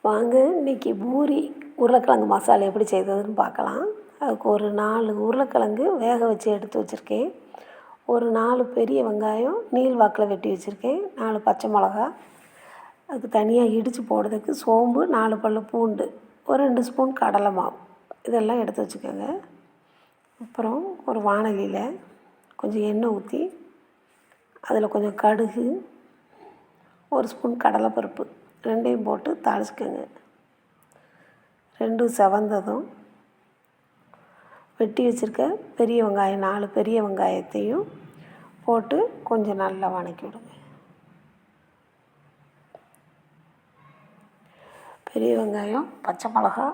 வாங்க இன்றைக்கி பூரி உருளைக்கிழங்கு மசாலா எப்படி செய்ததுன்னு பார்க்கலாம். அதுக்கு ஒரு 4 உருளைக்கிழங்கு வேக வச்சு எடுத்து வச்சுருக்கேன். ஒரு 4 பெரிய வெங்காயம் நீள் வாக்கில் வெட்டி வச்சுருக்கேன். 4 பச்சை மிளகா, அதுக்கு தனியாக இடித்து போடுறதுக்கு சோம்பு, 4 பல் பூண்டு, ஒரு 2 ஸ்பூன் கடலை மாவு, இதெல்லாம் எடுத்து வச்சுக்கோங்க. அப்புறம் ஒரு வாணலியில் கொஞ்சம் எண்ணெய் ஊற்றி அதில் கொஞ்சம் கடுகு, ஒரு ஸ்பூன் கடலைப்பருப்பு ரெண்டையும் போட்டு தாளிச்சிக்கோங்க. ரெண்டும் செவந்ததும் வெட்டி வச்சுருக்க பெரிய வெங்காயம் 4 பெரிய வெங்காயத்தையும் போட்டு கொஞ்சம் நல்லா வதக்கி விடுங்க. பெரிய வெங்காயம், பச்சை மிளகா,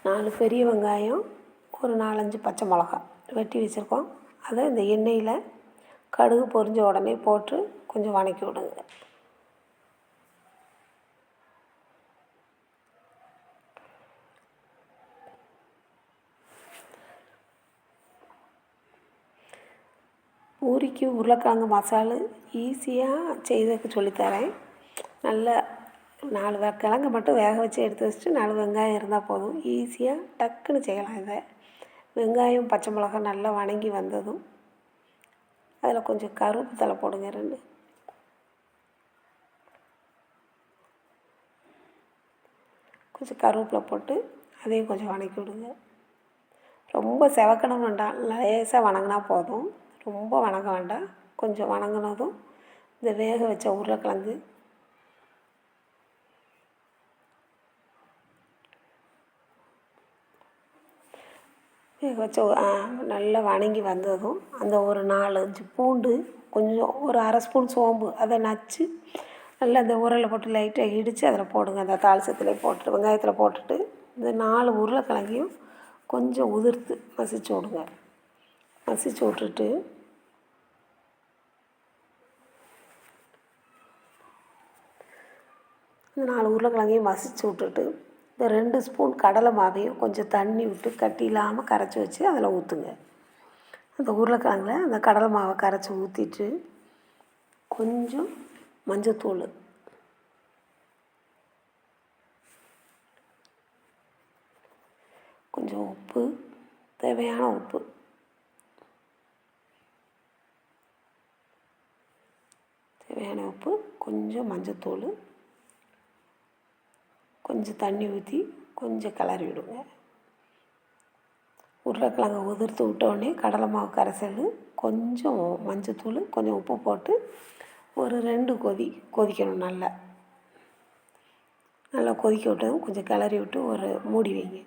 நாலு பெரிய வெங்காயம், ஒரு 4-5 பச்சை மிளகா வெட்டி வச்சுருக்கோம். அதை இந்த எண்ணெயில் கடுகு பொரிஞ்ச உடனே போட்டு கொஞ்சம் வதக்கி விடுங்க. பூரிக்கு உருளைக்கிழங்கு மசாலா ஈஸியாக செய்ததுக்கு சொல்லித்தரேன். நல்ல 4 கிழங்கு மட்டும் வேக வச்சு எடுத்து வச்சுட்டு 4 வெங்காயம் இருந்தால் போதும். ஈஸியாக டக்குன்னு செய்யலாம். இதை வெங்காயம் பச்சை மிளகா நல்லா வதங்கி வந்ததும் அதில் கொஞ்சம் கருவேப்பிலை போடுங்க. 2 கொஞ்சம் கருவேப்பிலை போட்டு அதையும் கொஞ்சம் வதக்கி விடுங்க. ரொம்ப செவக்கணும் வேண்டாம், லேசாக வதங்கினா போதும். ரொம்ப வதங்க வேண்டாம். கொஞ்சம் வதங்கினதும் இந்த வேக வச்ச உருளைக்கிழங்கு வேக வச்ச நல்லா வதங்கி வந்ததும் அந்த ஒரு 4-5 பூண்டு, கொஞ்சம் ஒரு 1/2 ஸ்பூன் சோம்பு, அதை நச்சு நல்லா அந்த உரலில் போட்டு லைட்டாக இடித்து அதில் போடுங்க. அந்த தாளிச்சத்துலேயே போட்டுட்டு வெங்காயத்தில் போட்டுட்டு இந்த 4 உருளைக்கிழங்கையும் கொஞ்சம் உதிர்த்து மசிச்சு விடுங்க. மசிச்சு விட்டுட்டு இந்த 4 உருளைக்கிழங்கையும் மசிச்சு விட்டுட்டு இந்த 2 ஸ்பூன் கடலை மாவையும் கொஞ்சம் தண்ணி விட்டு கட்டி இல்லாமல் கரைச்சி வச்சு அதில் ஊற்றுங்க. அந்த உருளைக்கிழங்குல அந்த கடலை மாவை கரைச்சி ஊற்றிட்டு கொஞ்சம் மஞ்சத்தூள், கொஞ்சம் உப்பு, தேவையான உப்பு, கொஞ்சம் மஞ்சத்தூள், கொஞ்சம் தண்ணி ஊற்றி கொஞ்சம் கிளறி விடுங்க. உருளைக்கிழங்கை உதிர்த்து விட்டோடனே கடலை மாவு கரைசல், கொஞ்சம் மஞ்சத்தூள், கொஞ்சம் உப்பு போட்டு ஒரு 2 கொதிக்கணும். நல்லா கொதிக்க விட்டதும் கொஞ்சம் கிளறி விட்டு ஒரு மூடி வைங்க.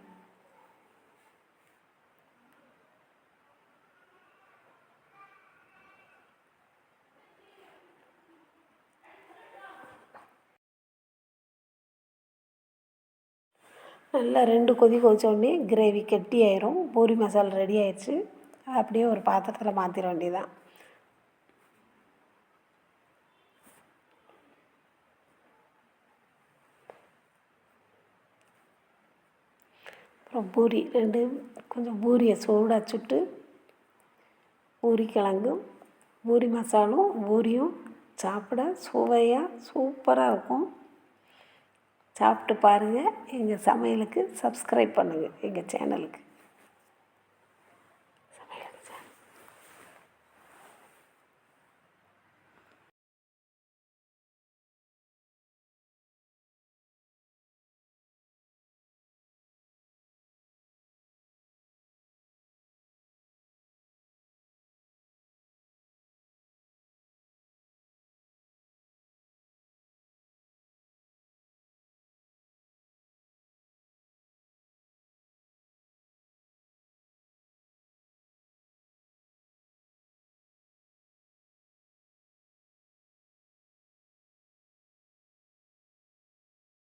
நல்லா 2 கொதித்தோடனே கிரேவி கெட்டி ஆயிரும். பூரி மசாலா ரெடி ஆயிடுச்சு. அப்படியே ஒரு பாத்திரத்தில் மாற்றிட வேண்டியதான். அப்புறம் பூரி கொஞ்சம் பூரியை சூடாக சுட்டு பூரிக்கிழங்கும் பூரி மசாலும் பூரியும் சாப்பிட சுவையாக சூப்பராக இருக்கும். சாப்பிட்டு பாருங்கள். எங்கள் சமையலுக்கு சப்ஸ்கிரைப் பண்ணுங்கள், எங்கள் சேனலுக்கு.